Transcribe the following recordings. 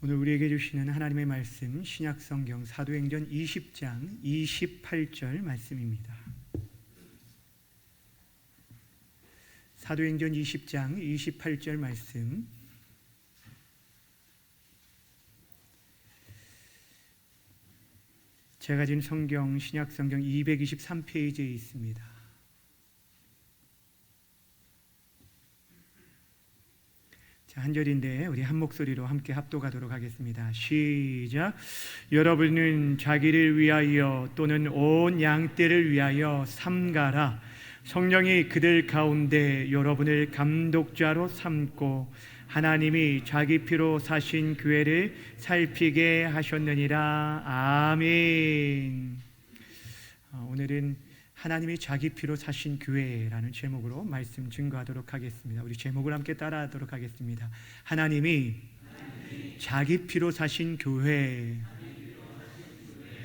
오늘 우리에게 주시는 하나님의 말씀 신약성경 사도행전 20장 28절 말씀입니다. 사도행전 20장 28절 말씀, 제가 가진 성경 신약성경 223페이지에 있습니다. 한 절인데 우리 한 목소리로 함께 합독하도록 하겠습니다. 시작. 여러분은 자기를 위하여 또는 온 양떼를 위하여 삼가라. 성령이 그들 가운데 여러분을 감독자로 삼고 하나님이 자기 피로 사신 교회를 살피게 하셨느니라. 아멘. 오늘은 하나님이 자기 피로 사신 교회라는 제목으로 말씀 증거하도록 하겠습니다. 우리 제목을 함께 따라하도록 하겠습니다. 하나님이 자기 피로 사신 교회.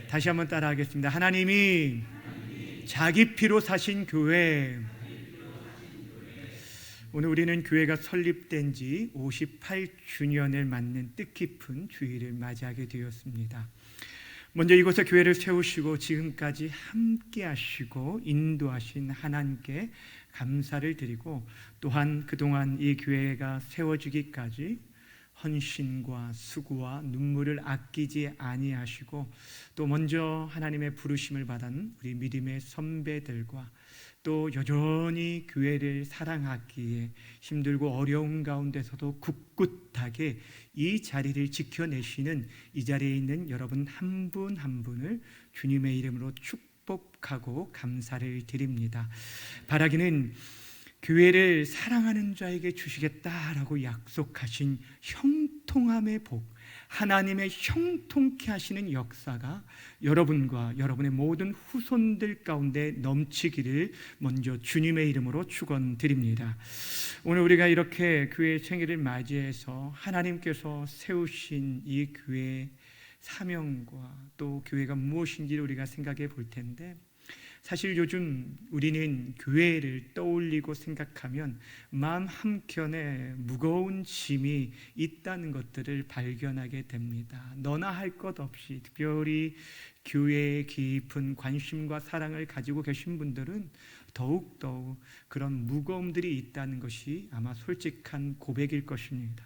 다시 한번 따라하겠습니다. 하나님이 자기 피로 사신 교회. 오늘 우리는 교회가 설립된 지 58주년을 맞는 뜻깊은 주일을 맞이하게 되었습니다. 먼저 이곳에 교회를 세우시고 지금까지 함께 하시고 인도하신 하나님께 감사를 드리고, 또한 그동안 이 교회가 세워지기까지 헌신과 수고와 눈물을 아끼지 아니하시고, 또 먼저 하나님의 부르심을 받은 우리 믿음의 선배들과 또 여전히 교회를 사랑하기에 힘들고 어려운 가운데서도 굳굳하게 이 자리를 지켜내시는 이 자리에 있는 여러분 한 분 한 분을 주님의 이름으로 축복하고 감사를 드립니다. 바라기는 교회를 사랑하는 자에게 주시겠다라고 약속하신 형통함의 복, 하나님의 형통케 하시는 역사가 여러분과 여러분의 모든 후손들 가운데 넘치기를 먼저 주님의 이름으로 축원드립니다. 오늘 우리가 이렇게 교회의 생일을 맞이해서 하나님께서 세우신 이 교회의 사명과 또 교회가 무엇인지를 우리가 생각해 볼 텐데, 사실 요즘 우리는 교회를 떠올리고 생각하면 마음 한켠에 무거운 짐이 있다는 것들을 발견하게 됩니다. 너나 할 것 없이 특별히 교회에 깊은 관심과 사랑을 가지고 계신 분들은 더욱더욱 그런 무거움들이 있다는 것이 아마 솔직한 고백일 것입니다.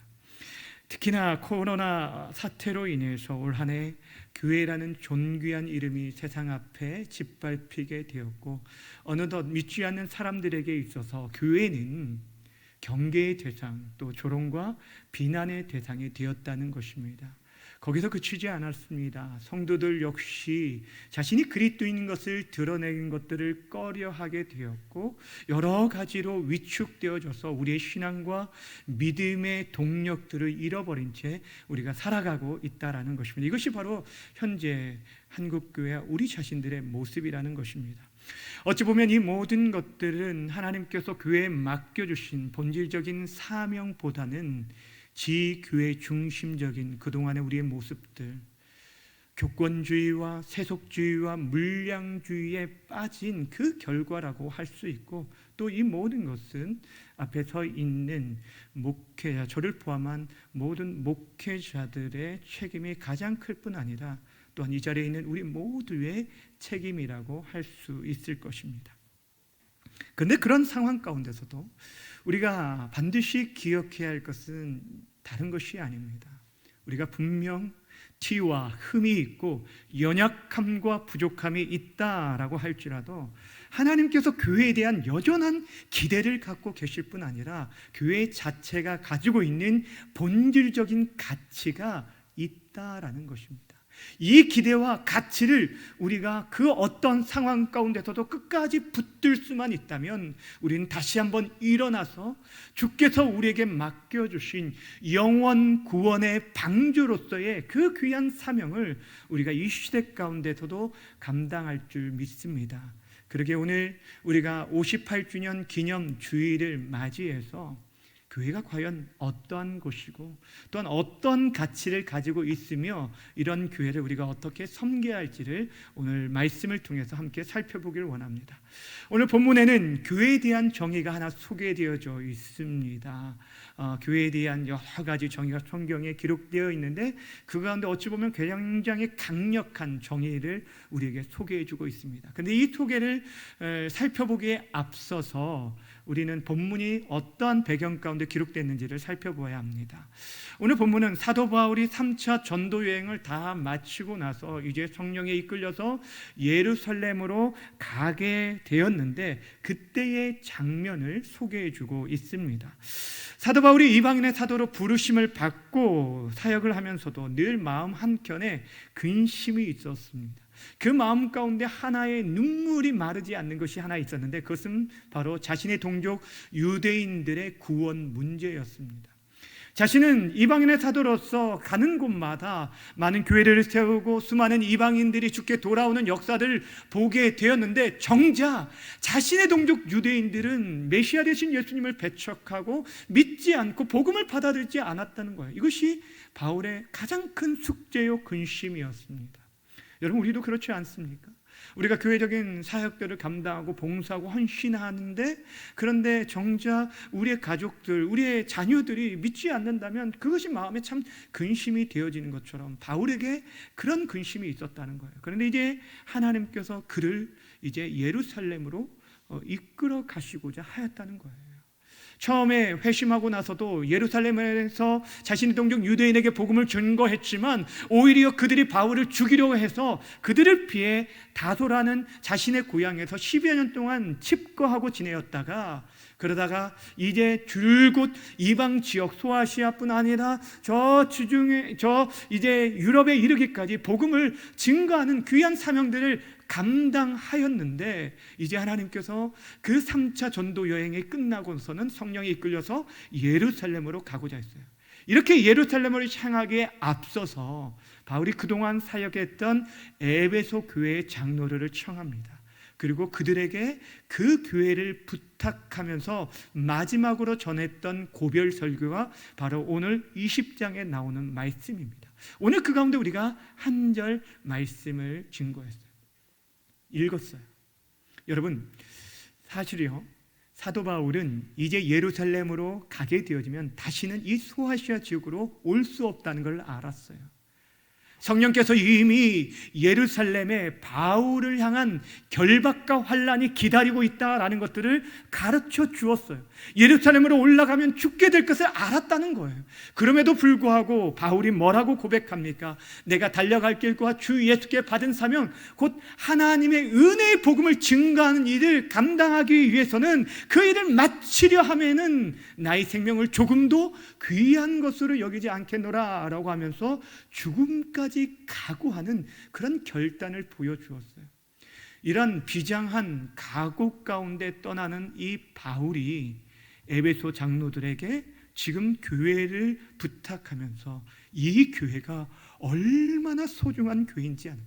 특히나 코로나 사태로 인해서 올 한 해 교회라는 존귀한 이름이 세상 앞에 짓밟히게 되었고, 어느덧 믿지 않는 사람들에게 있어서 교회는 경계의 대상, 또 조롱과 비난의 대상이 되었다는 것입니다. 거기서 그치지 않았습니다. 성도들 역시 자신이 그리스도인 것을 드러내는 것들을 꺼려하게 되었고, 여러 가지로 위축되어져서 우리의 신앙과 믿음의 동력들을 잃어버린 채 우리가 살아가고 있다는 것입니다. 이것이 바로 현재 한국교회와 우리 자신들의 모습이라는 것입니다. 어찌 보면 이 모든 것들은 하나님께서 교회에 맡겨주신 본질적인 사명보다는 지교회 중심적인 그동안의 우리의 모습들, 교권주의와 세속주의와 물량주의에 빠진 그 결과라고 할 수 있고, 또 이 모든 것은 앞에 서 있는 목회자, 저를 포함한 모든 목회자들의 책임이 가장 클 뿐 아니라 또한 이 자리에 있는 우리 모두의 책임이라고 할 수 있을 것입니다. 그런데 그런 상황 가운데서도 우리가 반드시 기억해야 할 것은 다른 것이 아닙니다. 우리가 분명 티와 흠이 있고 연약함과 부족함이 있다라고 할지라도 하나님께서 교회에 대한 여전한 기대를 갖고 계실 뿐 아니라 교회 자체가 가지고 있는 본질적인 가치가 있다라는 것입니다. 이 기대와 가치를 우리가 그 어떤 상황 가운데서도 끝까지 붙들 수만 있다면 우리는 다시 한번 일어나서 주께서 우리에게 맡겨주신 영원 구원의 방주로서의 그 귀한 사명을 우리가 이 시대 가운데서도 감당할 줄 믿습니다. 그러게 오늘 우리가 58주년 기념 주일을 맞이해서 교회가 과연 어떠한 곳이고 또한 어떤 가치를 가지고 있으며 이런 교회를 우리가 어떻게 섬겨야 할지를 오늘 말씀을 통해서 함께 살펴보기를 원합니다. 오늘 본문에는 교회에 대한 정의가 하나 소개되어져 있습니다. 교회에 대한 여러 가지 정의가 성경에 기록되어 있는데 그 가운데 어찌 보면 굉장히 강력한 정의를 우리에게 소개해주고 있습니다. 그런데 이 소개를 살펴보기에 앞서서 우리는 본문이 어떠한 배경 가운데 기록됐는지를 살펴보아야 합니다. 오늘 본문은 사도 바울이 3차 전도 여행을 다 마치고 나서 이제 성령에 이끌려서 예루살렘으로 가게 되었는데 그때의 장면을 소개해주고 있습니다. 사도 바울이 이방인의 사도로 부르심을 받고 사역을 하면서도 늘 마음 한켠에 근심이 있었습니다. 그 마음 가운데 하나의 눈물이 마르지 않는 것이 하나 있었는데 그것은 바로 자신의 동족 유대인들의 구원 문제였습니다. 자신은 이방인의 사도로서 가는 곳마다 많은 교회를 세우고 수많은 이방인들이 주께 돌아오는 역사를 보게 되었는데 정작 자신의 동족 유대인들은 메시아 되신 예수님을 배척하고 믿지 않고 복음을 받아들이지 않았다는 거예요. 이것이 바울의 가장 큰 숙제요 근심이었습니다. 여러분, 우리도 그렇지 않습니까? 우리가 교회적인 사역들을 감당하고 봉사하고 헌신하는데 그런데 정작 우리의 가족들, 우리의 자녀들이 믿지 않는다면 그것이 마음에 참 근심이 되어지는 것처럼 바울에게 그런 근심이 있었다는 거예요. 그런데 이제 하나님께서 그를 이제 예루살렘으로 이끌어 가시고자 하였다는 거예요. 처음에 회심하고 나서도 예루살렘에서 자신의 동족 유대인에게 복음을 증거했지만 오히려 그들이 바울을 죽이려고 해서 그들을 피해 다소라는 자신의 고향에서 10여 년 동안 칩거하고 지내었다가 그러다가 이제 줄곧 이방 지역 소아시아뿐 아니라 저 이제 유럽에 이르기까지 복음을 증거하는 귀한 사명들을 감당하였는데 이제 하나님께서 그 3차 전도 여행이 끝나고서는 성령에 이끌려서 예루살렘으로 가고자 했어요. 이렇게 예루살렘으로 향하기에 앞서서 바울이 그동안 사역했던 에베소 교회의 장로를 청합니다. 그리고 그들에게 그 교회를 부탁하면서 마지막으로 전했던 고별 설교가 바로 오늘 20장에 나오는 말씀입니다. 오늘 그 가운데 우리가 한 절 말씀을 증거했어요. 읽었어요. 여러분, 사실이요, 사도 바울은 이제 예루살렘으로 가게 되어지면 다시는 이 소아시아 지역으로 올 수 없다는 걸 알았어요. 성령께서 이미 예루살렘에 바울을 향한 결박과 환란이 기다리고 있다라는 것들을 가르쳐 주었어요. 예루살렘으로 올라가면 죽게 될 것을 알았다는 거예요. 그럼에도 불구하고 바울이 뭐라고 고백합니까? 내가 달려갈 길과 주 예수께 받은 사명, 곧 하나님의 은혜의 복음을 증거하는 일을 감당하기 위해서는 그 일을 마치려 하면은 나의 생명을 조금도 귀한 것으로 여기지 않겠노라 라고 하면서 죽음까지 각오하는 그런 결단을 보여주었어요. 이런 비장한 각오 가운데 떠나는 이 바울이 에베소 장로들에게 지금 교회를 부탁하면서 이 교회가 얼마나 소중한 교회인지 아느냐,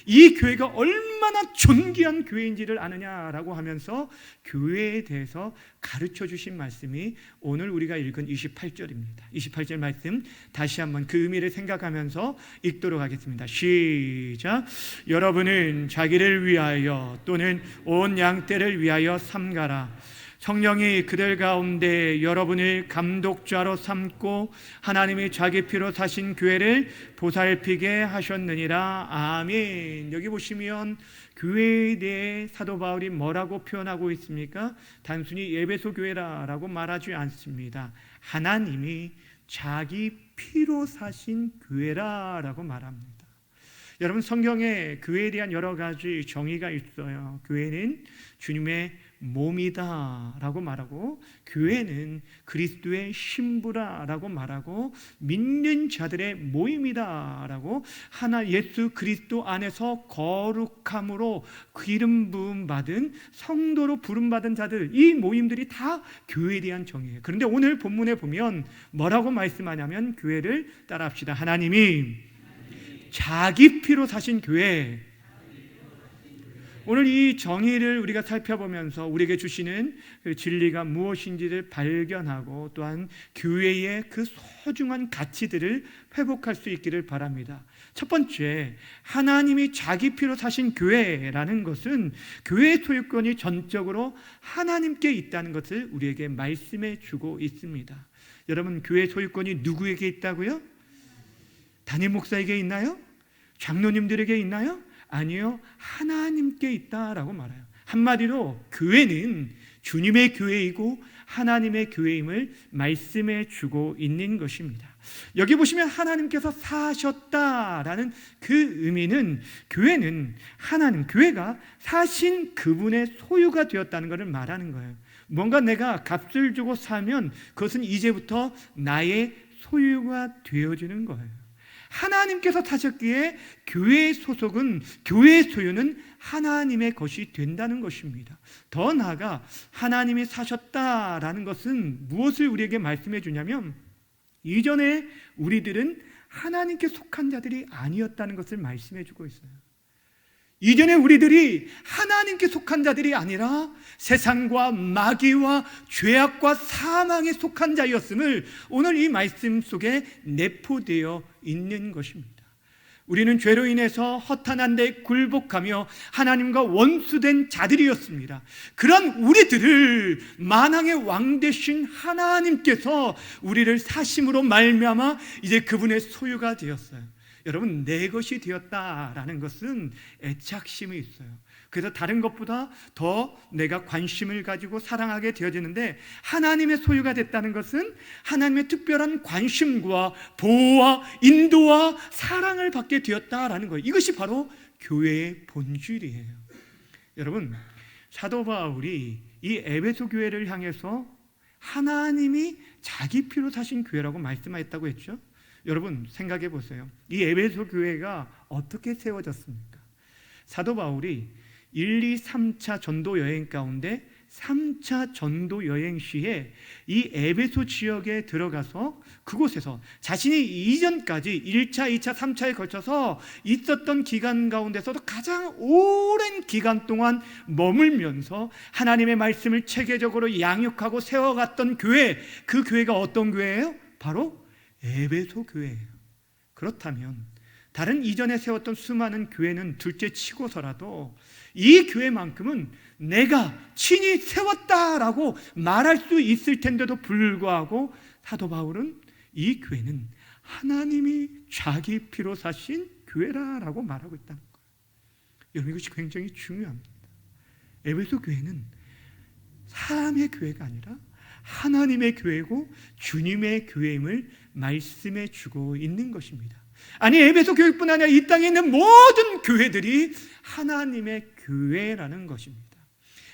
이 교회가 얼마나 존귀한 교회인지를 아느냐라고 하면서 교회에 대해서 가르쳐 주신 말씀이 오늘 우리가 읽은 28절입니다. 28절 말씀 다시 한번 그 의미를 생각하면서 읽도록 하겠습니다. 시작. 여러분은 자기를 위하여 또는 온 양떼를 위하여 삼가라. 성령이 그들 가운데 여러분을 감독자로 삼고 하나님이 자기 피로 사신 교회를 보살피게 하셨느니라. 아멘. 여기 보시면 교회에 대해 사도 바울이 뭐라고 표현하고 있습니까? 단순히 에베소 교회라고 말하지 않습니다. 하나님이 자기 피로 사신 교회라고 말합니다. 여러분, 성경에 교회에 대한 여러 가지 정의가 있어요. 교회는 주님의 몸이다 라고 말하고, 교회는 그리스도의 신부라 라고 말하고, 믿는 자들의 모임이다 라고, 하나 예수 그리스도 안에서 거룩함으로 기름 부음 받은 성도로 부름받은 자들, 이 모임들이 다 교회에 대한 정의예요. 그런데 오늘 본문에 보면 뭐라고 말씀하냐면, 교회를 따라합시다. 하나님이 자기 피로 사신 교회, 오늘 이 정의를 우리가 살펴보면서 우리에게 주시는 그 진리가 무엇인지를 발견하고 또한 교회의 그 소중한 가치들을 회복할 수 있기를 바랍니다. 첫 번째, 하나님이 자기 피로 사신 교회라는 것은 교회의 소유권이 전적으로 하나님께 있다는 것을 우리에게 말씀해 주고 있습니다. 여러분, 교회의 소유권이 누구에게 있다고요? 담임 목사에게 있나요? 장로님들에게 있나요? 아니요, 하나님께 있다라고 말해요. 한마디로 교회는 주님의 교회이고 하나님의 교회임을 말씀해 주고 있는 것입니다. 여기 보시면 하나님께서 사셨다라는 그 의미는 교회는 하나님, 교회가 사신 그분의 소유가 되었다는 것을 말하는 거예요. 뭔가 내가 값을 주고 사면 그것은 이제부터 나의 소유가 되어지는 거예요. 하나님께서 사셨기에 교회의 소속은, 교회의 소유는 하나님의 것이 된다는 것입니다. 더 나아가 하나님이 사셨다라는 것은 무엇을 우리에게 말씀해 주냐면, 이전에 우리들은 하나님께 속한 자들이 아니었다는 것을 말씀해 주고 있어요. 이전에 우리들이 하나님께 속한 자들이 아니라 세상과 마귀와 죄악과 사망에 속한 자였음을 오늘 이 말씀 속에 내포되어 있는 것입니다. 우리는 죄로 인해서 허탄한 데 굴복하며 하나님과 원수된 자들이었습니다. 그런 우리들을 만왕의 왕 되신 하나님께서 우리를 사심으로 말미암아 이제 그분의 소유가 되었어요. 여러분, 내 것이 되었다라는 것은 애착심이 있어요. 그래서 다른 것보다 더 내가 관심을 가지고 사랑하게 되어지는데, 하나님의 소유가 됐다는 것은 하나님의 특별한 관심과 보호와 인도와 사랑을 받게 되었다라는 거예요. 이것이 바로 교회의 본질이에요. 여러분, 사도 바울이 이 에베소 교회를 향해서 하나님이 자기 피로 사신 교회라고 말씀하셨다고 했죠. 여러분, 생각해 보세요. 이 에베소 교회가 어떻게 세워졌습니까? 사도 바울이 1, 2, 3차 전도 여행 가운데 3차 전도 여행 시에 이 에베소 지역에 들어가서 그곳에서 자신이 이전까지 1차, 2차, 3차에 걸쳐서 있었던 기간 가운데서도 가장 오랜 기간 동안 머물면서 하나님의 말씀을 체계적으로 양육하고 세워갔던 교회, 그 교회가 어떤 교회예요? 바로 에베소 교회예요. 그렇다면 다른 이전에 세웠던 수많은 교회는 둘째 치고서라도 이 교회만큼은 내가 친히 세웠다라고 말할 수 있을 텐데도 불구하고 사도 바울은 이 교회는 하나님이 자기 피로 사신 교회라고 말하고 있다는 거예요. 여러분, 이것이 굉장히 중요합니다. 에베소 교회는 사람의 교회가 아니라 하나님의 교회고 주님의 교회임을 말씀해 주고 있는 것입니다. 아니, 에베소 교회뿐 아니라 이 땅에 있는 모든 교회들이 하나님의 교회라는 것입니다.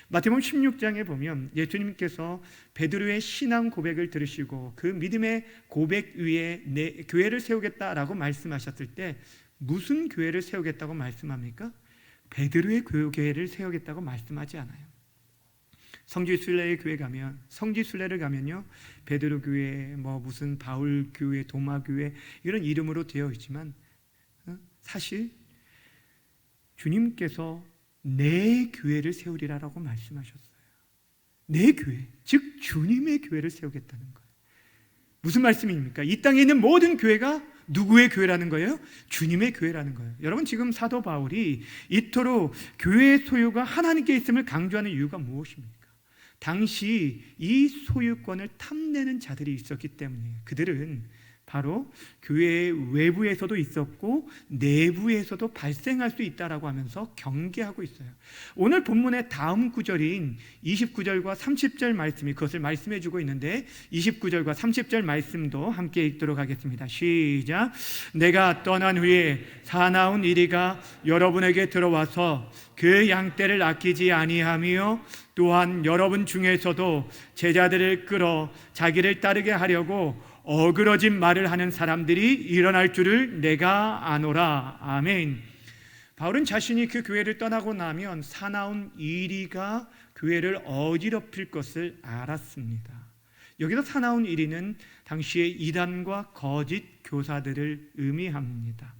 마태복음 16장에 보면 예수님께서 베드로의 신앙 고백을 들으시고 그 믿음의 고백 위에 내 교회를 세우겠다라고 말씀하셨을 때 무슨 교회를 세우겠다고 말씀합니까? 베드로의 교회를 세우겠다고 말씀하지 않아요. 성지순례의 교회 가면, 성지순례를 가면요, 베드로 교회, 무슨 바울 교회, 도마 교회 이런 이름으로 되어 있지만 사실 주님께서 내 교회를 세우리라라고 말씀하셨어요. 내 교회, 즉 주님의 교회를 세우겠다는 거예요. 무슨 말씀입니까? 이 땅에 있는 모든 교회가 누구의 교회라는 거예요? 주님의 교회라는 거예요. 여러분, 지금 사도 바울이 이토록 교회의 소유가 하나님께 있음을 강조하는 이유가 무엇입니까? 당시 이 소유권을 탐내는 자들이 있었기 때문에 그들은 바로 교회 외부에서도 있었고 내부에서도 발생할 수 있다라고 하면서 경계하고 있어요. 오늘 본문의 다음 구절인 29절과 30절 말씀이 그것을 말씀해 주고 있는데 29절과 30절 말씀도 함께 읽도록 하겠습니다. 시작. 내가 떠난 후에 사나운 이리가 여러분에게 들어와서 그 양떼를 아끼지 아니하며 또한 여러분 중에서도 제자들을 끌어 자기를 따르게 하려고 어그러진 말을 하는 사람들이 일어날 줄을 내가 아노라. 아멘. 바울은 자신이 그 교회를 떠나고 나면 사나운 이리가 교회를 어지럽힐 것을 알았습니다. 여기서 사나운 이리는 당시의 이단과 거짓 교사들을 의미합니다.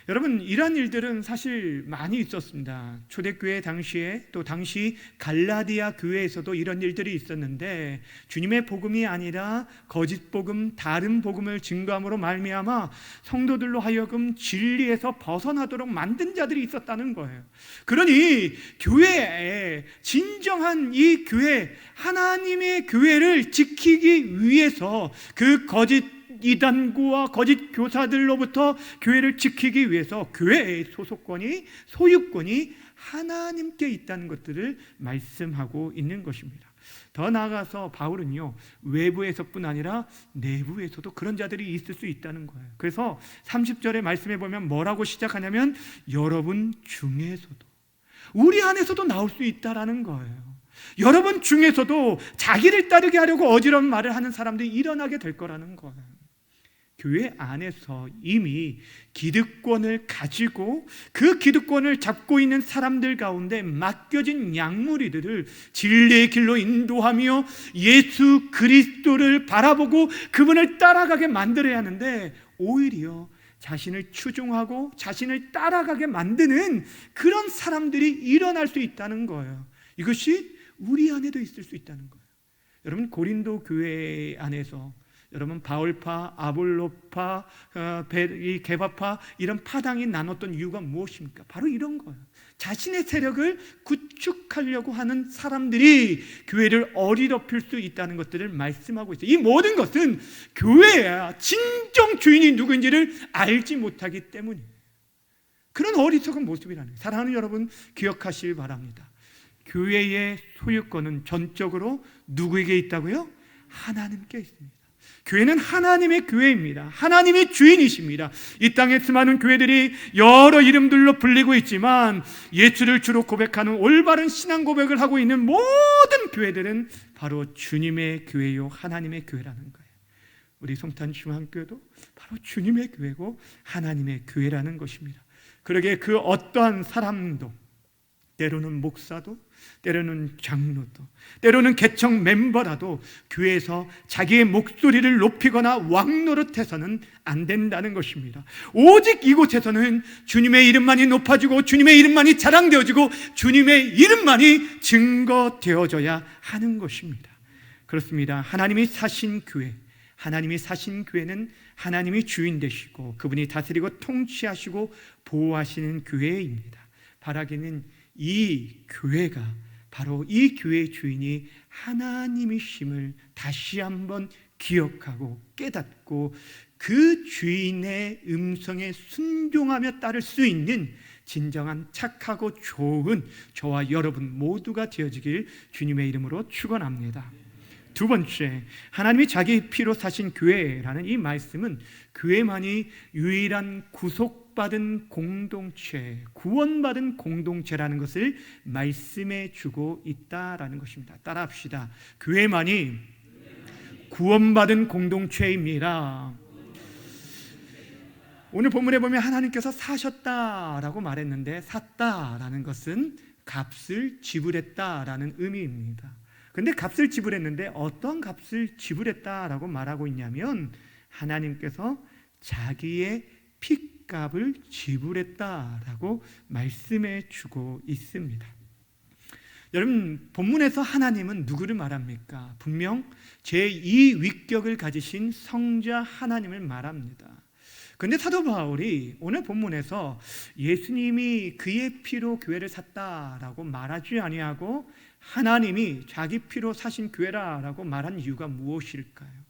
여러분, 이런 일들은 사실 많이 있었습니다. 초대교회 당시에, 또 당시 갈라디아 교회에서도 이런 일들이 있었는데, 주님의 복음이 아니라 거짓 복음, 다른 복음을 증거함으로 말미암아 성도들로 하여금 진리에서 벗어나도록 만든 자들이 있었다는 거예요. 그러니 교회에, 진정한 이 교회, 하나님의 교회를 지키기 위해서 그 거짓 이단구와 거짓 교사들로부터 교회를 지키기 위해서 교회의 소속권이, 소유권이 하나님께 있다는 것들을 말씀하고 있는 것입니다. 더 나아가서 바울은요, 외부에서뿐 아니라 내부에서도 그런 자들이 있을 수 있다는 거예요. 그래서 30절의 말씀에 보면 뭐라고 시작하냐면 여러분 중에서도, 우리 안에서도 나올 수 있다라는 거예요. 여러분 중에서도 자기를 따르게 하려고 어지러운 말을 하는 사람들이 일어나게 될 거라는 거예요. 교회 안에서 이미 기득권을 가지고 그 기득권을 잡고 있는 사람들 가운데 맡겨진 양무리들을 진리의 길로 인도하며 예수 그리스도를 바라보고 그분을 따라가게 만들어야 하는데, 오히려 자신을 추종하고 자신을 따라가게 만드는 그런 사람들이 일어날 수 있다는 거예요. 이것이 우리 안에도 있을 수 있다는 거예요. 여러분, 고린도 교회 안에서 여러분 바울파, 아볼로파, 게바파, 이런 파당이 나눴던 이유가 무엇입니까? 바로 이런 거예요. 자신의 세력을 구축하려고 하는 사람들이 교회를 어리럽힐 수 있다는 것들을 말씀하고 있어요. 이 모든 것은 교회야 진정 주인이 누구인지를 알지 못하기 때문이에요. 그런 어리석은 모습이라는 거예요. 사랑하는 여러분, 기억하시길 바랍니다. 교회의 소유권은 전적으로 누구에게 있다고요? 하나님께 있습니다. 교회는 하나님의 교회입니다. 하나님의 주인이십니다. 이 땅에 수많은 교회들이 여러 이름들로 불리고 있지만 예수를 주로 고백하는 올바른 신앙 고백을 하고 있는 모든 교회들은 바로 주님의 교회요, 하나님의 교회라는 거예요. 우리 송탄중앙교회도 바로 주님의 교회고 하나님의 교회라는 것입니다. 그러기에 그 어떠한 사람도, 때로는 목사도, 때로는 장로도, 때로는 개척 멤버라도 교회에서 자기의 목소리를 높이거나 왕노릇해서는 안 된다는 것입니다. 오직 이곳에서는 주님의 이름만이 높아지고 주님의 이름만이 자랑되어지고 주님의 이름만이 증거되어져야 하는 것입니다. 그렇습니다. 하나님이 사신 교회, 하나님이 사신 교회는 하나님이 주인 되시고 그분이 다스리고 통치하시고 보호하시는 교회입니다. 바라기는 이 교회가 바로 이 교회의 주인이 하나님이심을 다시 한번 기억하고 깨닫고 그 주인의 음성에 순종하며 따를 수 있는 진정한 착하고 좋은 저와 여러분 모두가 되어지길 주님의 이름으로 축원합니다. 두 번째, 하나님이 자기 피로 사신 교회라는 이 말씀은 교회만이 유일한 구속받은 공동체, 구원받은 공동체라는 것을 말씀해 주고 있다라는 것입니다. 따라합시다. 교회만이 구원받은 공동체입니다. 오늘 본문에 보면 하나님께서 사셨다라고 말했는데, 샀다라는 것은 값을 지불했다라는 의미입니다. 근데 값을 지불했는데 어떤 값을 지불했다라고 말하고 있냐면 하나님께서 자기의 핏값을 지불했다라고 말씀해 주고 있습니다. 여러분, 본문에서 하나님은 누구를 말합니까? 분명 제2 위격을 가지신 성자 하나님을 말합니다. 그런데 사도 바울이 오늘 본문에서 예수님이 그의 피로 교회를 샀다라고 말하지 아니하고 하나님이 자기 피로 사신 교회라고 말한 이유가 무엇일까요?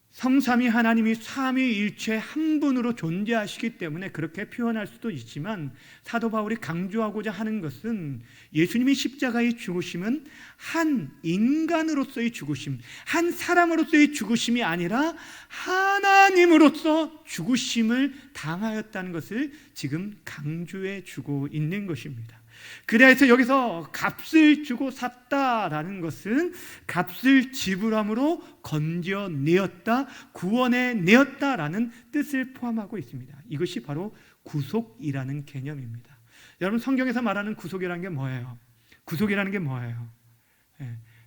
성삼위 하나님이 삼위일체 한 분으로 존재하시기 때문에 그렇게 표현할 수도 있지만, 사도 바울이 강조하고자 하는 것은 예수님이 십자가의 죽으심은 한 인간으로서의 죽으심, 한 사람으로서의 죽으심이 아니라 하나님으로서 죽으심을 당하였다는 것을 지금 강조해 주고 있는 것입니다. 그래서 여기서 값을 주고 샀다라는 것은 값을 지불함으로 건져내었다, 구원해내었다라는 뜻을 포함하고 있습니다. 이것이 바로 구속이라는 개념입니다. 여러분, 성경에서 말하는 구속이라는 게 뭐예요? 구속이라는 게 뭐예요?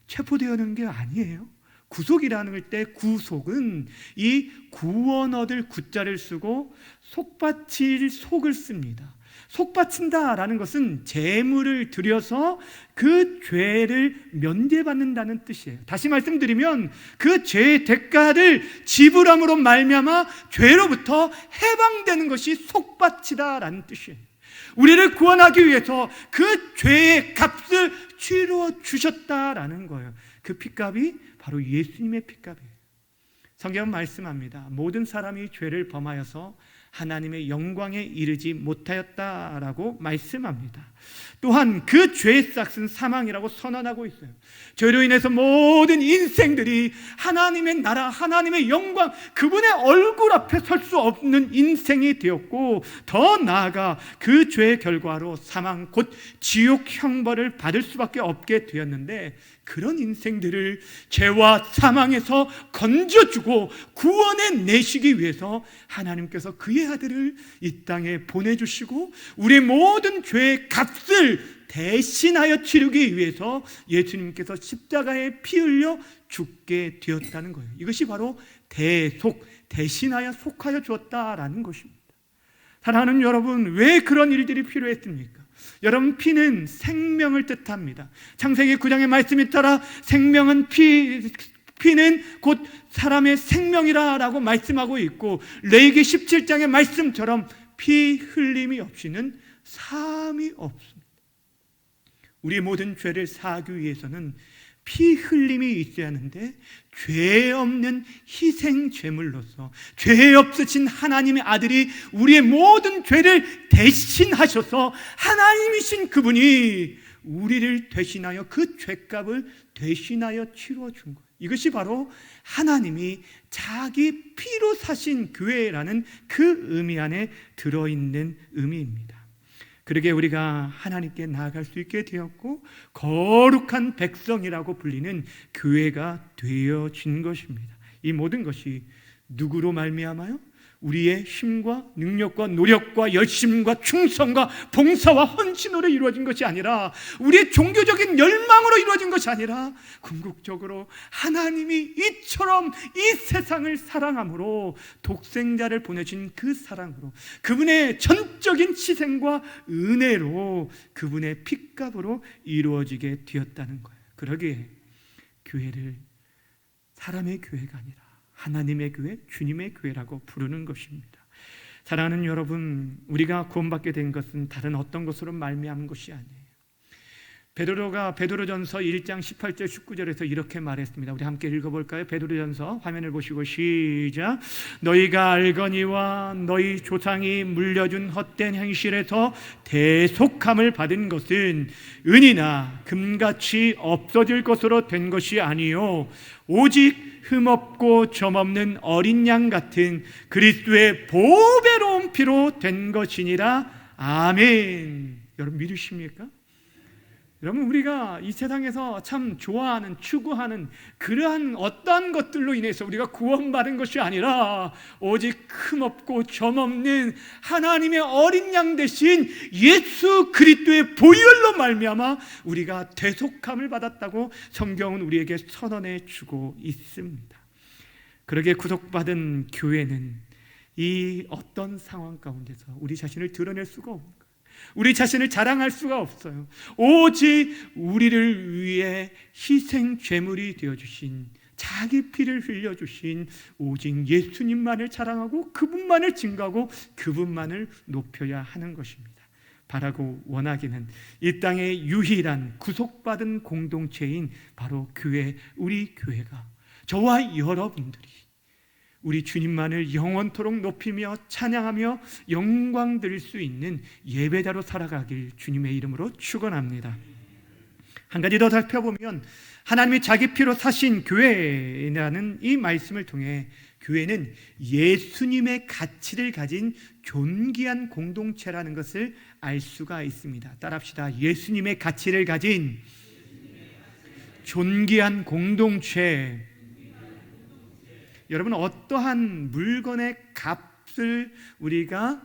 체포되어는 게 아니에요. 구속이라는 때 구속은 이 구원 얻을 구자를 쓰고 속바칠 속을 씁니다. 속바친다라는 것은 재물을 들여서 그 죄를 면제받는다는 뜻이에요. 다시 말씀드리면 그 죄의 대가를 지불함으로 말미암아 죄로부터 해방되는 것이 속바치다라는 뜻이에요. 우리를 구원하기 위해서 그 죄의 값을 치루어 주셨다라는 거예요. 그 핏값이 바로 예수님의 핏값이에요. 성경은 말씀합니다. 모든 사람이 죄를 범하여서 하나님의 영광에 이르지 못하였다라고 말씀합니다. 또한 그 죄의 싹은 사망이라고 선언하고 있어요. 죄로 인해서 모든 인생들이 하나님의 나라, 하나님의 영광, 그분의 얼굴 앞에 설 수 없는 인생이 되었고, 더 나아가 그 죄의 결과로 사망, 곧 지옥 형벌을 받을 수밖에 없게 되었는데, 그런 인생들을 죄와 사망에서 건져주고 구원해 내시기 위해서 하나님께서 그의 아들을 이 땅에 보내주시고 우리 모든 죄의 값을 대신하여 치르기 위해서 예수님께서 십자가에 피 흘려 죽게 되었다는 거예요. 이것이 바로 대속, 대신하여 속하여 주었다라는 것입니다. 사랑하는 여러분, 왜 그런 일들이 필요했습니까? 여러분, 피는 생명을 뜻합니다. 창세기 9장의 말씀에 따라 생명은 피는 곧 사람의 생명이라고 말씀하고 있고, 레위기 17장의 말씀처럼 피 흘림이 없이는 사함이 없습니다. 우리 모든 죄를 사하기 위해서는 피 흘림이 있어야 하는데, 죄 없는 희생 제물로서 죄 없으신 하나님의 아들이 우리의 모든 죄를 대신하셔서 하나님이신 그분이 우리를 대신하여 그 죄값을 대신하여 치루어 준 거예요. 이것이 바로 하나님이 자기 피로 사신 교회라는 그 의미 안에 들어있는 의미입니다. 그러게 우리가 하나님께 나아갈 수 있게 되었고 거룩한 백성이라고 불리는 교회가 되어진 것입니다. 이 모든 것이 누구로 말미암아요? 우리의 힘과 능력과 노력과 열심과 충성과 봉사와 헌신으로 이루어진 것이 아니라, 우리의 종교적인 열망으로 이루어진 것이 아니라, 궁극적으로 하나님이 이처럼 이 세상을 사랑함으로 독생자를 보내신 그 사랑으로, 그분의 전적인 희생과 은혜로, 그분의 핏값으로 이루어지게 되었다는 거예요. 그러기에 교회를 사람의 교회가 아니라 하나님의 교회, 주님의 교회라고 부르는 것입니다. 사랑하는 여러분, 우리가 구원받게 된 것은 다른 어떤 것으로 말미암은 것이 아니에요. 베드로가 베드로전서 1장 18절 19절에서 이렇게 말했습니다. 우리 함께 읽어볼까요? 베드로전서 화면을 보시고 시작. 너희가 알거니와 너희 조상이 물려준 헛된 행실에서 대속함을 받은 것은 은이나 금같이 없어질 것으로 된 것이 아니요 오직 흠없고 점없는 어린 양 같은 그리스도의 보배로운 피로 된 것이니라. 아멘. 여러분 믿으십니까? 여러분, 우리가 이 세상에서 참 좋아하는, 추구하는 그러한 어떠한 것들로 인해서 우리가 구원받은 것이 아니라 오직 흠없고 점없는 하나님의 어린 양 대신 예수 그리스도의 보혈로 말미암아 우리가 대속함을 받았다고 성경은 우리에게 선언해 주고 있습니다. 그러기에 구속받은 교회는 이 어떤 상황 가운데서 우리 자신을 드러낼 수가 없는 거예요. 우리 자신을 자랑할 수가 없어요. 오직 우리를 위해 희생 제물이 되어주신, 자기 피를 흘려주신 오직 예수님만을 자랑하고 그분만을 증거하고 그분만을 높여야 하는 것입니다. 바라고 원하기는 이 땅의 유일한 구속받은 공동체인 바로 교회, 우리 교회가, 저와 여러분들이 우리 주님만을 영원토록 높이며 찬양하며 영광 드릴 수 있는 예배자로 살아가길 주님의 이름으로 축원합니다. 한 가지 더 살펴보면 하나님이 자기 피로 사신 교회라는 이 말씀을 통해 교회는 예수님의 가치를 가진 존귀한 공동체라는 것을 알 수가 있습니다. 따라합시다. 예수님의 가치를 가진 존귀한 공동체. 여러분, 어떠한 물건의 값 값을 우리가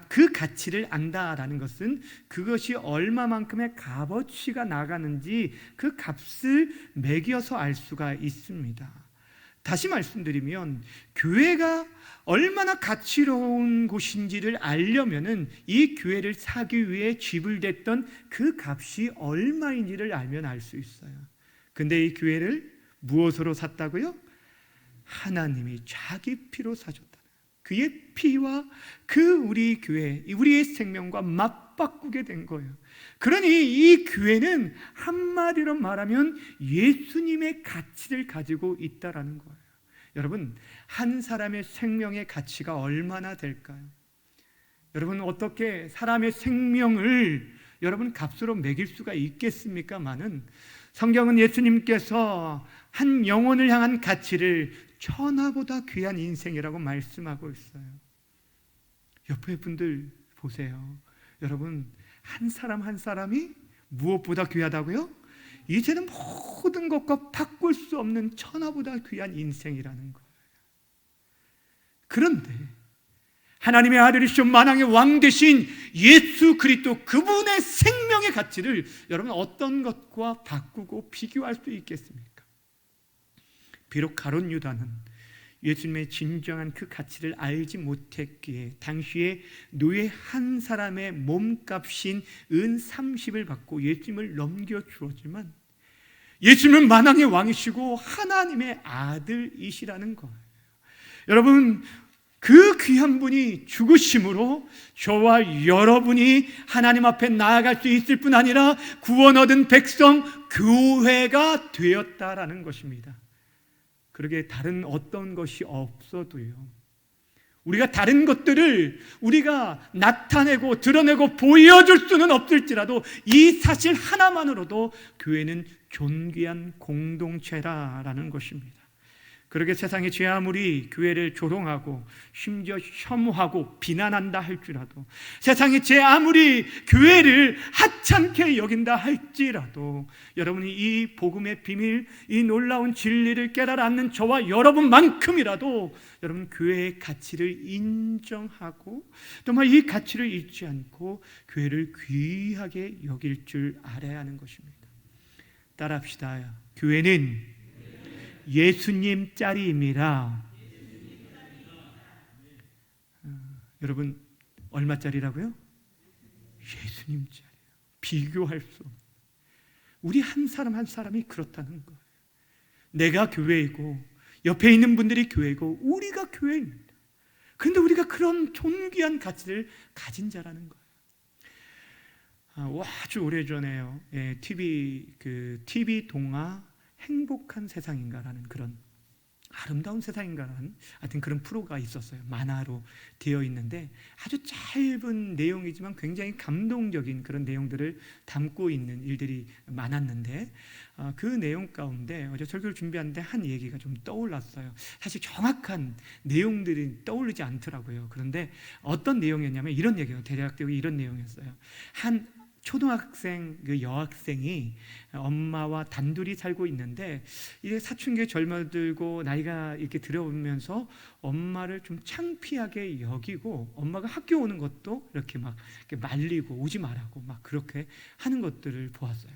그 가치를 안다라는 것은 그것이 얼마만큼의 값어치가 나가는지 그 값을 매겨서 알 수가 있습니다. 다시 말씀드리면 교회가 얼마나 가치로운 곳인지를 알려면은 이 교회를 사기 위해 지불됐던 그 값이 얼마인지를 알면 알 수 있어요. 근데 이 교회를 무엇으로 샀다고요? 하나님이 자기 피로 사줬다. 그의 피와 그 우리 교회, 우리의 생명과 맞바꾸게 된 거예요. 그러니 이 교회는 한마디로 말하면 예수님의 가치를 가지고 있다라는 거예요. 여러분, 한 사람의 생명의 가치가 얼마나 될까요? 여러분, 어떻게 사람의 생명을 여러분 값으로 매길 수가 있겠습니까? 많은 성경은 예수님께서 한 영혼을 향한 가치를 천하보다 귀한 인생이라고 말씀하고 있어요. 옆에 분들 보세요. 여러분, 한 사람 한 사람이 무엇보다 귀하다고요? 이제는 모든 것과 바꿀 수 없는 천하보다 귀한 인생이라는 거예요. 그런데 하나님의 아들이시오 만왕의 왕 되신 예수 그리스도 그분의 생명의 가치를 여러분 어떤 것과 바꾸고 비교할 수 있겠습니까? 비록 가룟 유다는 예수님의 진정한 그 가치를 알지 못했기에 당시에 노예 한 사람의 몸값인 은 30을 받고 예수님을 넘겨주었지만 예수님은 만왕의 왕이시고 하나님의 아들이시라는 거예요. 여러분, 그 귀한 분이 죽으심으로 저와 여러분이 하나님 앞에 나아갈 수 있을 뿐 아니라 구원 얻은 백성 교회가 되었다라는 것입니다. 그러게 다른 어떤 것이 없어도요, 우리가 다른 것들을 우리가 나타내고 드러내고 보여줄 수는 없을지라도 이 사실 하나만으로도 교회는 존귀한 공동체라는 것입니다. 그러게 세상의 죄 아무리 교회를 조롱하고 심지어 혐오하고 비난한다 할지라도, 세상의 죄 아무리 교회를 하찮게 여긴다 할지라도 여러분이 이 복음의 비밀, 이 놀라운 진리를 깨달아 않는 저와 여러분만큼이라도 여러분 교회의 가치를 인정하고 정말 이 가치를 잊지 않고 교회를 귀하게 여길 줄 알아야 하는 것입니다. 따라합시다. 교회는 예수님 짤입니다. 여러분, 얼마짜리라고요? 예수님 짤이에요. 비교할 수 없는. 우리 한 사람 한 사람이 그렇다는 거예요. 내가 교회이고 옆에 있는 분들이 교회고 우리가 교회입니다. 그런데 우리가 그런 존귀한 가치를 가진 자라는 거예요. 아주 오래전에요, TV 동화 행복한 세상인가라는 그런 아름다운 세상인가라는 하여튼 그런 프로가 있었어요. 만화로 되어 있는데 아주 짧은 내용이지만 굉장히 감동적인 그런 내용들을 담고 있는 일들이 많았는데 그 내용 가운데 어제 설교를 준비하는데 한 얘기가 좀 떠올랐어요. 사실 정확한 내용들이 떠오르지 않더라고요. 그런데 어떤 내용이었냐면 이런 얘기예요. 대략적으로 이런 내용이었어요. 한 초등학생 그 여학생이 엄마와 단둘이 살고 있는데 이제 사춘기에 젊어들고 나이가 이렇게 들어오면서 엄마를 좀 창피하게 여기고 엄마가 학교 오는 것도 이렇게 막 이렇게 말리고 오지 말라고 막 그렇게 하는 것들을 보았어요.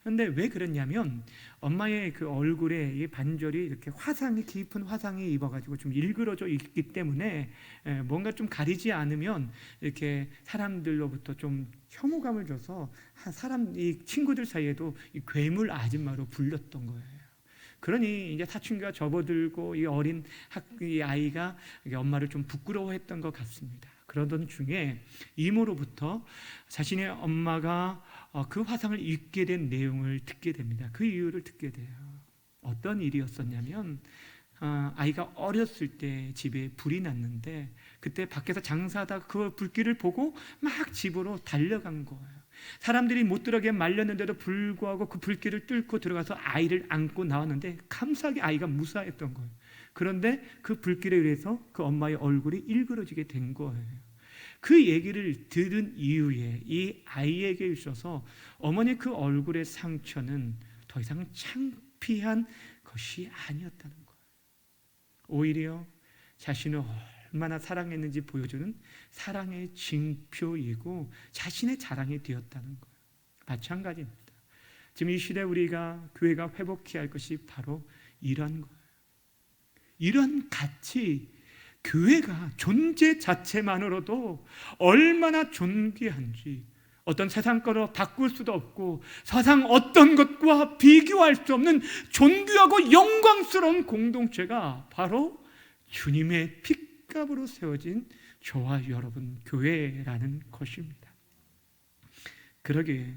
그런데 왜 그랬냐면 엄마의 그 얼굴에 이 반절이 이렇게 화상이 깊은 화상이 입어가지고 좀 일그러져 있기 때문에 뭔가 좀 가리지 않으면 이렇게 사람들로부터 좀 혐오감을 줘서 이 친구들 사이에도 이 괴물 아줌마로 불렸던 거예요. 그러니 이제 사춘기가 접어들고 이 어린 이 아이가 엄마를 좀 부끄러워했던 것 같습니다. 그러던 중에 이모로부터 자신의 엄마가 그 화상을 입게 된 내용을 듣게 됩니다. 그 이유를 듣게 돼요. 어떤 일이었었냐면 아이가 어렸을 때 집에 불이 났는데 그때 밖에서 장사하다가 그 불길을 보고 막 집으로 달려간 거예요. 사람들이 못 들어가게 말렸는데도 불구하고 그 불길을 뚫고 들어가서 아이를 안고 나왔는데 감사하게 아이가 무사했던 거예요. 그런데 그 불길에 의해서 그 엄마의 얼굴이 일그러지게 된 거예요. 그 얘기를 들은 이후에 이 아이에게 있어서 어머니 그 얼굴의 상처는 더 이상 창피한 것이 아니었다는 거예요. 오히려 자신은 얼마나 사랑했는지 보여주는 사랑의 징표이고 자신의 자랑이 되었다는 거예요. 마찬가지입니다. 지금 이 시대 우리가 교회가 회복해야 할 것이 바로 이런 거예요. 이런 가치, 교회가 존재 자체만으로도 얼마나 존귀한지, 어떤 세상 거로 바꿀 수도 없고 세상 어떤 것과 비교할 수 없는 존귀하고 영광스러운 공동체가 바로 주님의 핏값으로 세워진 저와 여러분 교회라는 것입니다. 그러기에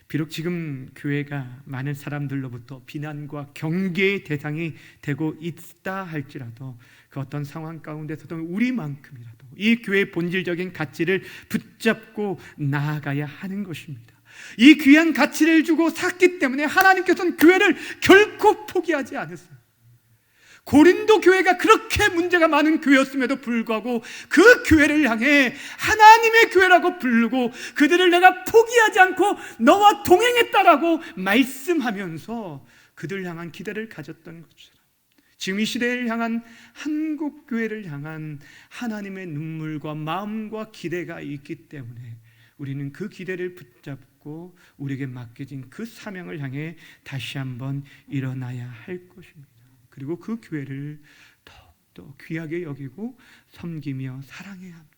비록 지금 교회가 많은 사람들로부터 비난과 경계의 대상이 되고 있다 할지라도 그 어떤 상황 가운데서도 우리만큼이라도 이 교회의 본질적인 가치를 붙잡고 나아가야 하는 것입니다. 이 귀한 가치를 주고 샀기 때문에 하나님께서는 교회를 결코 포기하지 않으세요. 고린도 교회가 그렇게 문제가 많은 교회였음에도 불구하고 그 교회를 향해 하나님의 교회라고 부르고 그들을 내가 포기하지 않고 너와 동행했다라고 말씀하면서 그들을 향한 기대를 가졌던 것처럼 지금 이 시대를 향한 한국 교회를 향한 하나님의 눈물과 마음과 기대가 있기 때문에 우리는 그 기대를 붙잡고 우리에게 맡겨진 그 사명을 향해 다시 한번 일어나야 할 것입니다. 그리고 그 교회를 더욱더 귀하게 여기고 섬기며 사랑해야 합니다.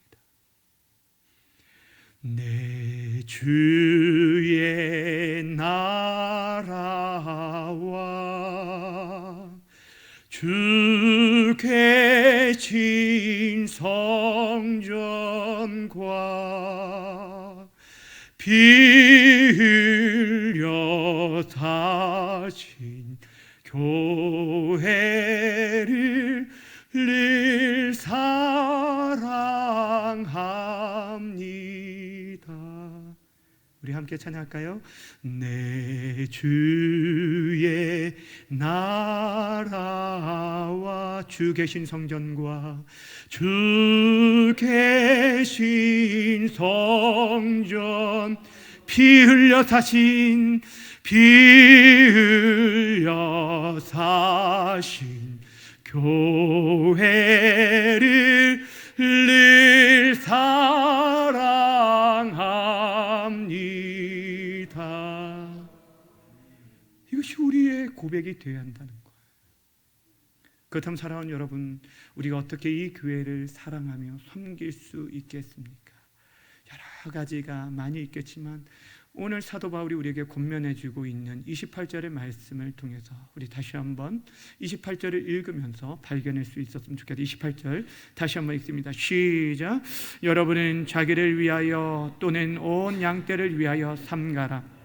내 주의 나라와 주 계신 성전과 피 흘려 사신 교회를 늘 사랑합니다. 우리 함께 찬양할까요? 내 주의 나라와 주 계신 성전과 주 계신 성전 피 흘려 사신 피 흘려 사신 교회를 늘 사랑합니다. 이것이 우리의 고백이 되어야 한다는 거예요. 그렇다면 사랑하는 여러분, 우리가 어떻게 이 교회를 사랑하며 섬길 수 있겠습니까? 여러 가지가 많이 있겠지만 오늘 사도 바울이 우리에게 권면해주고 있는 28절의 말씀을 통해서 우리 다시 한번 28절을 읽으면서 발견할 수 있었으면 좋겠다. 28절 다시 한번 읽습니다. 시작. 여러분은 자기를 위하여 또는 온 양떼를 위하여 삼가라.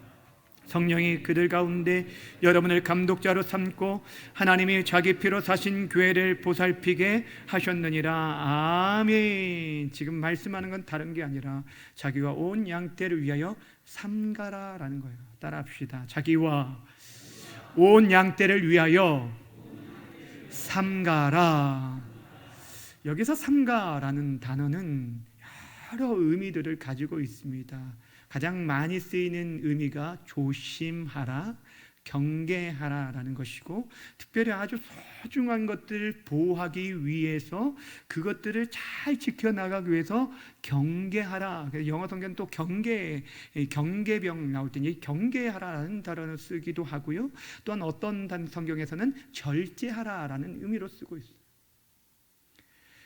성령이 그들 가운데 여러분을 감독자로 삼고 하나님이 자기 피로 사신 교회를 보살피게 하셨느니라. 아멘. 지금 말씀하는 건 다른 게 아니라 자기와 온 양떼를 위하여 삼가라라는 거예요. 따라합시다. 자기와 온 양떼를 위하여 삼가라. 여기서 삼가라는 단어는 여러 의미들을 가지고 있습니다. 가장 많이 쓰이는 의미가 조심하라, 경계하라라는 것이고, 특별히 아주 소중한 것들을 보호하기 위해서 그것들을 잘 지켜나가기 위해서 경계하라. 영어 성경 또 경계병 나올 때 이 경계하라라는 단어를 쓰기도 하고요. 또한 어떤 성경에서는 절제하라라는 의미로 쓰고 있어요.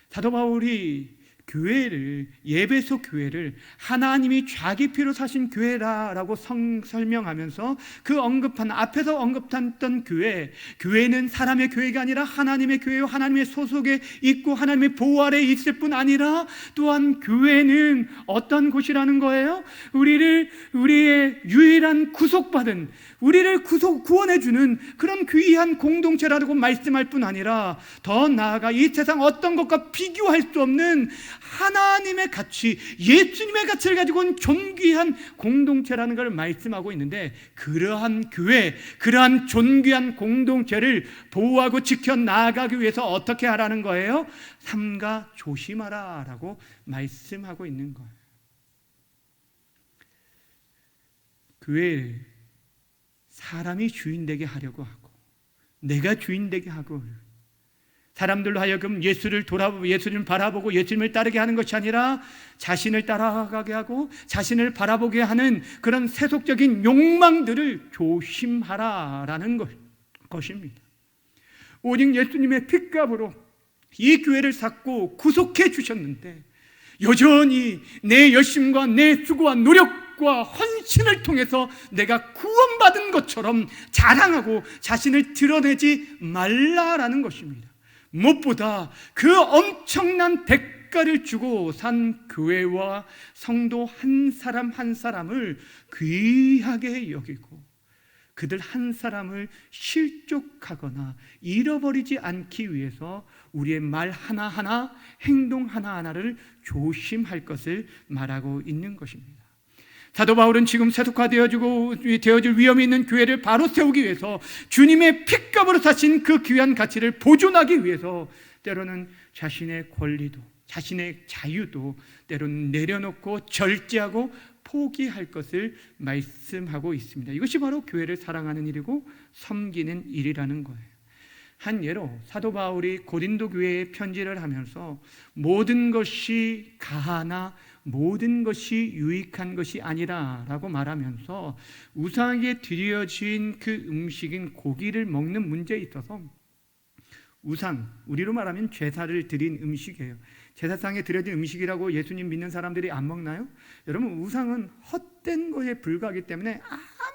사도 바울이 교회를, 예배소 교회를 하나님이 자기 피로 사신 교회라고 설명하면서 그 앞에서 언급했던 교회는 사람의 교회가 아니라 하나님의 교회요, 하나님의 소속에 있고 하나님의 보호 아래에 있을 뿐 아니라 또한 교회는 어떤 곳이라는 거예요? 우리의 유일한 구속받은, 우리를 구원해주는 그런 귀한 공동체라고 말씀할 뿐 아니라 더 나아가 이 세상 어떤 것과 비교할 수 없는 하나님의 가치, 예수님의 가치를 가지고 온 존귀한 공동체라는 걸 말씀하고 있는데, 그러한 교회, 그러한 존귀한 공동체를 보호하고 지켜나가기 위해서 어떻게 하라는 거예요? 삼가 조심하라 라고 말씀하고 있는 거예요. 교회를 사람이 주인 되게 하려고 하고, 내가 주인 되게 하고, 사람들로 하여금 예수님을 바라보고 예수님을 따르게 하는 것이 아니라 자신을 따라가게 하고 자신을 바라보게 하는 그런 세속적인 욕망들을 조심하라라는 것입니다. 오직 예수님의 핏값으로 이 교회를 샀고 구속해 주셨는데 여전히 내 열심과 내 수고와 노력과 헌신을 통해서 내가 구원받은 것처럼 자랑하고 자신을 드러내지 말라라는 것입니다. 무엇보다 그 엄청난 대가를 주고 산 교회와 성도 한 사람 한 사람을 귀하게 여기고 그들 한 사람을 실족하거나 잃어버리지 않기 위해서 우리의 말 하나하나, 행동 하나하나를 조심할 것을 말하고 있는 것입니다. 사도 바울은 지금 세속화되어질 위험이 있는 교회를 바로 세우기 위해서 주님의 핏값으로 사신 그 귀한 가치를 보존하기 위해서 때로는 자신의 권리도 자신의 자유도 때로는 내려놓고 절제하고 포기할 것을 말씀하고 있습니다. 이것이 바로 교회를 사랑하는 일이고 섬기는 일이라는 거예요. 한 예로 사도 바울이 고린도 교회에 편지를 하면서 모든 것이 가하나 모든 것이 유익한 것이 아니라 라고 말하면서 우상에게 드려진 그 음식인 고기를 먹는 문제에 있어서 우상, 우리로 말하면 제사를 드린 음식이에요. 제사상에 드려진 음식이라고 예수님 믿는 사람들이 안 먹나요? 여러분, 우상은 헛된 거에 불과하기 때문에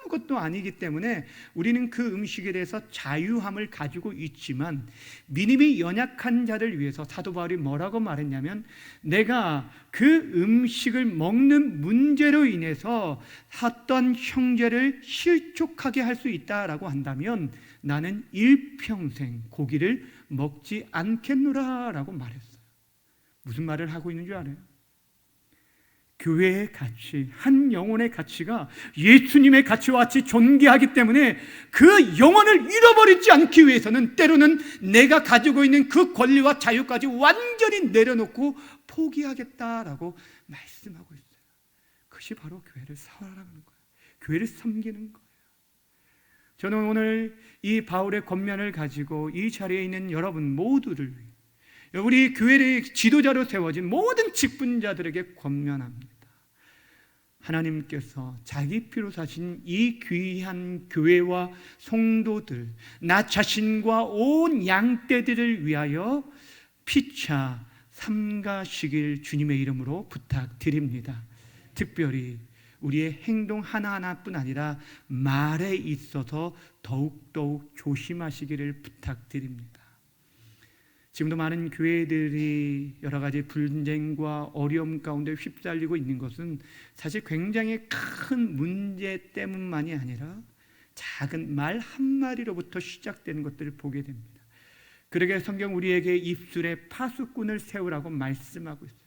아무것도 아니기 때문에 우리는 그 음식에 대해서 자유함을 가지고 있지만 믿음이 연약한 자를 위해서 사도 바울이 뭐라고 말했냐면 내가 그 음식을 먹는 문제로 인해서 어떤 형제를 실족하게 할 수 있다라고 한다면 나는 일평생 고기를 먹지 않겠노라 라고 말했어요. 무슨 말을 하고 있는 줄 알아요? 교회의 가치, 한 영혼의 가치가 예수님의 가치와 같이 존귀하기 때문에 그 영혼을 잃어버리지 않기 위해서는 때로는 내가 가지고 있는 그 권리와 자유까지 완전히 내려놓고 포기하겠다라고 말씀하고 있어요. 그것이 바로 교회를 사랑하는 거예요. 교회를 섬기는 거예요. 저는 오늘 이 바울의 권면을 가지고 이 자리에 있는 여러분 모두를 위해 우리 교회의 지도자로 세워진 모든 직분자들에게 권면합니다. 하나님께서 자기 피로 사신 이 귀한 교회와 성도들, 나 자신과 온 양떼들을 위하여 피차 삼가시길 주님의 이름으로 부탁드립니다. 특별히 우리의 행동 하나하나뿐 아니라 말에 있어서 더욱더욱 조심하시기를 부탁드립니다. 지금도 많은 교회들이 여러 가지 분쟁과 어려움 가운데 휩쓸리고 있는 것은 사실 굉장히 큰 문제 때문만이 아니라 작은 말 한마디로부터 시작되는 것들을 보게 됩니다. 그러게 성경 우리에게 입술에 파수꾼을 세우라고 말씀하고 있어요.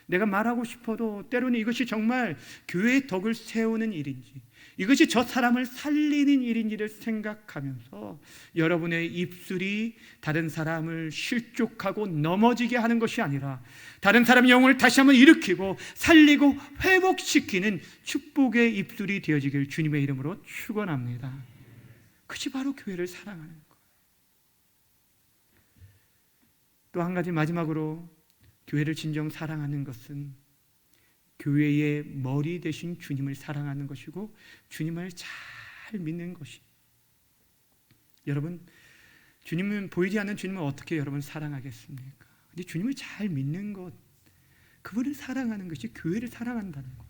내가 말하고 싶어도 때로는 이것이 정말 교회의 덕을 세우는 일인지 이것이 저 사람을 살리는 일인지를 생각하면서 여러분의 입술이 다른 사람을 실족하고 넘어지게 하는 것이 아니라 다른 사람의 영혼을 다시 한번 일으키고 살리고 회복시키는 축복의 입술이 되어지길 주님의 이름으로 축원합니다. 그것이 바로 교회를 사랑하는 거예요. 또 한 가지 마지막으로 교회를 진정 사랑하는 것은 교회의 머리 되신 주님을 사랑하는 것이고 주님을 잘 믿는 것이. 여러분, 주님은 보이지 않는 주님을 어떻게 여러분 사랑하겠습니까? 근데 주님을 잘 믿는 것, 그분을 사랑하는 것이 교회를 사랑한다는 것.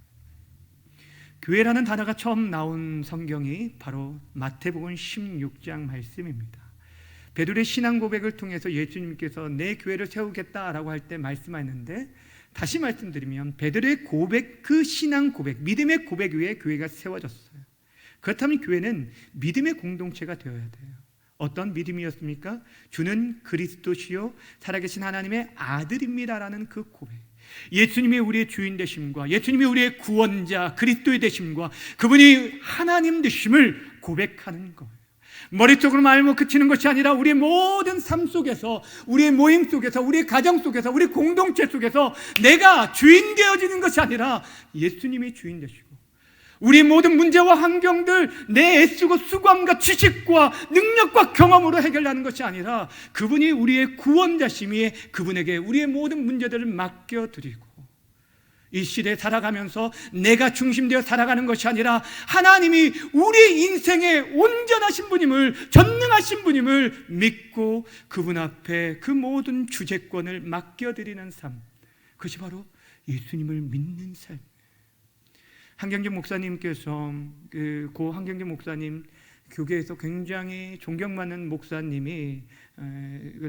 교회라는 단어가 처음 나온 성경이 바로 마태복음 16장 말씀입니다. 베드로의 신앙 고백을 통해서 예수님께서 내 교회를 세우겠다라고 할 때 말씀하셨는데 다시 말씀드리면 베드로의 고백, 그 신앙 고백, 믿음의 고백 위에 교회가 세워졌어요. 그렇다면 교회는 믿음의 공동체가 되어야 돼요. 어떤 믿음이었습니까? 주는 그리스도시요 살아계신 하나님의 아들입니다라는 그 고백. 예수님이 우리의 주인 되심과 예수님이 우리의 구원자 그리스도의 되심과 그분이 하나님 되심을 고백하는 거예요. 머릿속으로 말고 그치는 것이 아니라 우리의 모든 삶 속에서, 우리의 모임 속에서, 우리의 가정 속에서, 우리 공동체 속에서 내가 주인 되어지는 것이 아니라 예수님이 주인 되시고 우리 모든 문제와 환경들 내 애쓰고 수고함과 지식과 능력과 경험으로 해결하는 것이 아니라 그분이 우리의 구원자심이에 그분에게 우리의 모든 문제들을 맡겨드리고 이 시대에 살아가면서 내가 중심되어 살아가는 것이 아니라 하나님이 우리 인생에 온전하신 분임을, 전능하신 분임을 믿고 그분 앞에 그 모든 주재권을 맡겨드리는 삶, 그것이 바로 예수님을 믿는 삶. 한경재 목사님께서 고 한경재 목사님 교계에서 굉장히 존경받는 목사님이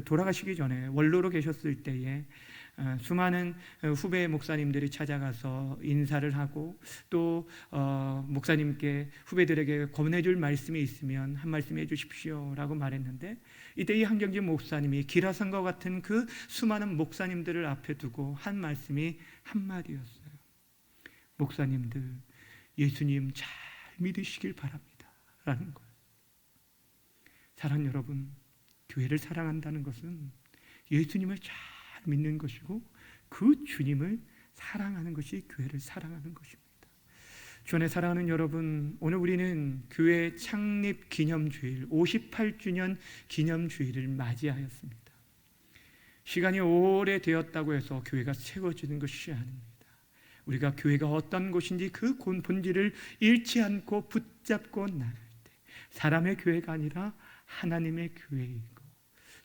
돌아가시기 전에 원로로 계셨을 때에 수많은 후배 목사님들이 찾아가서 인사를 하고 또 목사님께 후배들에게 권해줄 말씀이 있으면 한 말씀 해주십시오 라고 말했는데, 이때 이 한경재 목사님이 기라성과 같은 그 수많은 목사님들을 앞에 두고 한 말씀이 한마디였어요. 목사님들, 예수님 잘 믿으시길 바랍니다 라는 거예요. 사랑하는 여러분, 교회를 사랑한다는 것은 예수님을 잘 믿는 것이고 그 주님을 사랑하는 것이 교회를 사랑하는 것입니다. 주 안에 사랑하는 여러분, 오늘 우리는 교회 창립 기념주일 58주년 기념주일을 맞이하였습니다. 시간이 오래되었다고 해서 교회가 세워지는 것이 아닙니다. 우리가 교회가 어떤 곳인지 그 본질을 잃지 않고 붙잡고 나갈 때 사람의 교회가 아니라 하나님의 교회이고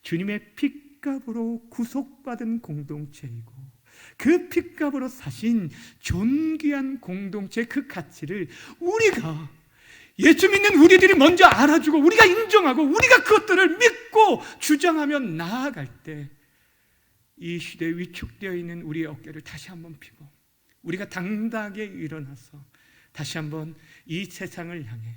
주님의 핏값으로 구속받은 공동체이고 그 핏값으로 사신 존귀한 공동체, 그 가치를 우리가 예수 믿는 우리들이 먼저 알아주고 우리가 인정하고 우리가 그것들을 믿고 주장하며 나아갈 때 이 시대에 위축되어 있는 우리의 어깨를 다시 한번 펴고 우리가 당당하게 일어나서 다시 한번 이 세상을 향해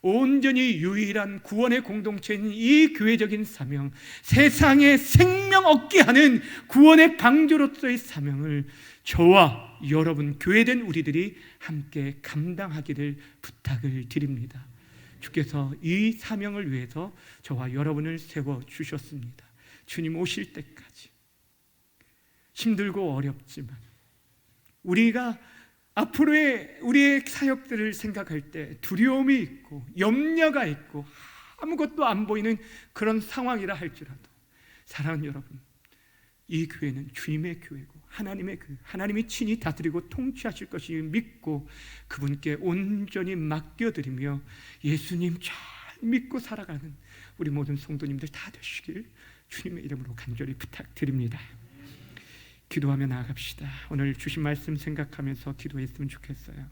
온전히 유일한 구원의 공동체인 이 교회적인 사명, 세상에 생명 얻게 하는 구원의 방주로서의 사명을 저와 여러분, 교회된 우리들이 함께 감당하기를 부탁을 드립니다. 주께서 이 사명을 위해서 저와 여러분을 세워주셨습니다. 주님 오실 때까지 힘들고 어렵지만 우리가 앞으로의 우리의 사역들을 생각할 때 두려움이 있고 염려가 있고 아무것도 안 보이는 그런 상황이라 할지라도 사랑하는 여러분, 이 교회는 주님의 교회고 하나님의 교회, 하나님이 친히 다스리고 통치하실 것이 믿고 그분께 온전히 맡겨드리며 예수님 잘 믿고 살아가는 우리 모든 성도님들 다 되시길 주님의 이름으로 간절히 부탁드립니다. 기도하며 나아갑시다. 오늘 주신 말씀 생각하면서 기도했으면 좋겠어요.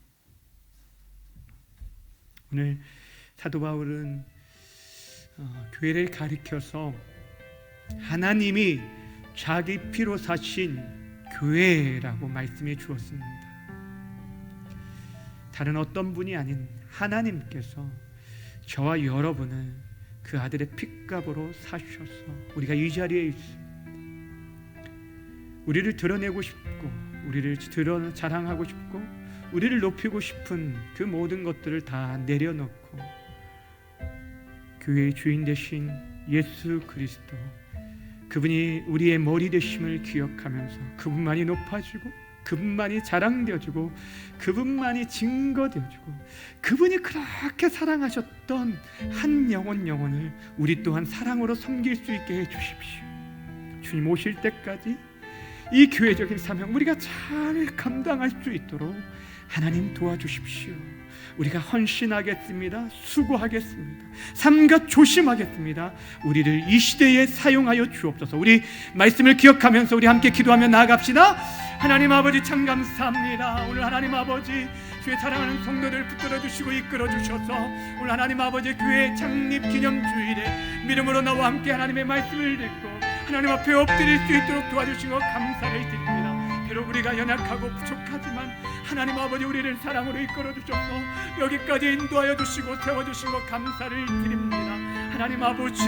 오늘 사도 바울은 교회를 가리켜서 하나님이 자기 피로 사신 교회라고 말씀해 주었습니다. 다른 어떤 분이 아닌 하나님께서 저와 여러분을 그 아들의 핏값으로 사셔서 우리가 이 자리에 있습니다. 우리를 드러내고 싶고 우리를 자랑하고 싶고 우리를 높이고 싶은 그 모든 것들을 다 내려놓고 교회의 주인 되신 예수 그리스도, 그분이 우리의 머리 되심을 기억하면서 그분만이 높아지고 그분만이 자랑되어지고 그분만이 증거되어지고 그분이 그렇게 사랑하셨던 한 영혼을 우리 또한 사랑으로 섬길 수 있게 해주십시오. 주님 오실 때까지 이 교회적인 사명 우리가 잘 감당할 수 있도록 하나님 도와주십시오. 우리가 헌신하겠습니다. 수고하겠습니다. 삼가 조심하겠습니다. 우리를 이 시대에 사용하여 주옵소서. 우리 말씀을 기억하면서 우리 함께 기도하며 나아갑시다. 하나님 아버지 참 감사합니다. 오늘 하나님 아버지 주의 사랑하는 성도들 붙들어 주시고 이끌어 주셔서 오늘 하나님 아버지 교회 창립 기념주일에 믿음으로 나와 함께 하나님의 말씀을 듣고 하나님 앞에 엎드릴 수 있도록 도와주신 것 감사를 드립니다. 비록 우리가 연약하고 부족하지만 하나님 아버지 우리를 사랑으로 이끌어 주셔서 여기까지 인도하여 주시고 세워주신 것 감사를 드립니다. 하나님 아버지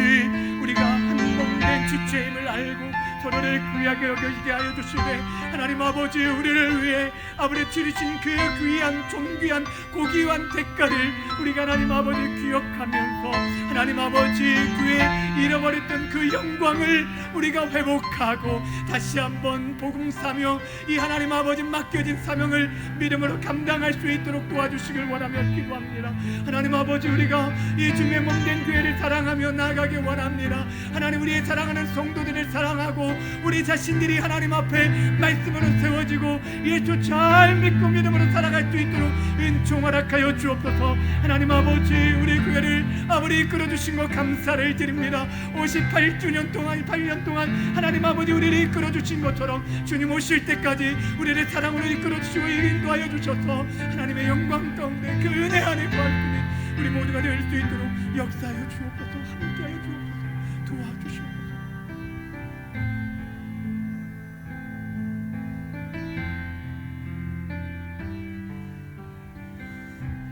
우리가 한 몸된 주체임을 알고 서로를 귀하게 여기게 하여 주시되 하나님 아버지 우리를 위해 아버지 치르신 그 귀한 존귀한 고귀한 대가를 우리가 하나님 아버지 기억하면서 하나님 아버지 그의 잃어버렸던 그 영광을 우리가 회복하고 다시 한번 복음 사명 이 하나님 아버지 맡겨진 사명을 믿음으로 감당할 수 있도록 도와주시길 원하며 기도합니다. 하나님 아버지 우리가 이 주님의 몸된 교회를 사랑하며 나아가길 원합니다. 하나님 우리의 사랑하는 성도들을 사랑하고 우리 자신들이 하나님 앞에 말씀으로 세워지고 예수 잘 믿고 믿음으로 살아갈 수 있도록 은총 허락하여 주옵소서. 하나님 아버지 우리 교회를 아버지 이끌어주신 것 감사를 드립니다. 58주년 동안 8년 동안 하나님 아버지 우리를 이끌어주신 것처럼 주님 오실 때까지 우리를 사랑으로 이끌어주시고 인도하여 주셔서 하나님의 영광 가운데 그 은혜 안에 거할 수 있는 우리 모두가 될 수 있도록 역사하여 주옵소서. 함께하여 주옵소서. 도와주시옵소서.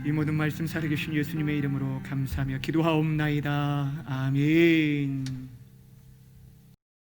이 모든 말씀 살아계신 예수님의 이름으로 감사하며 기도하옵나이다. 아멘.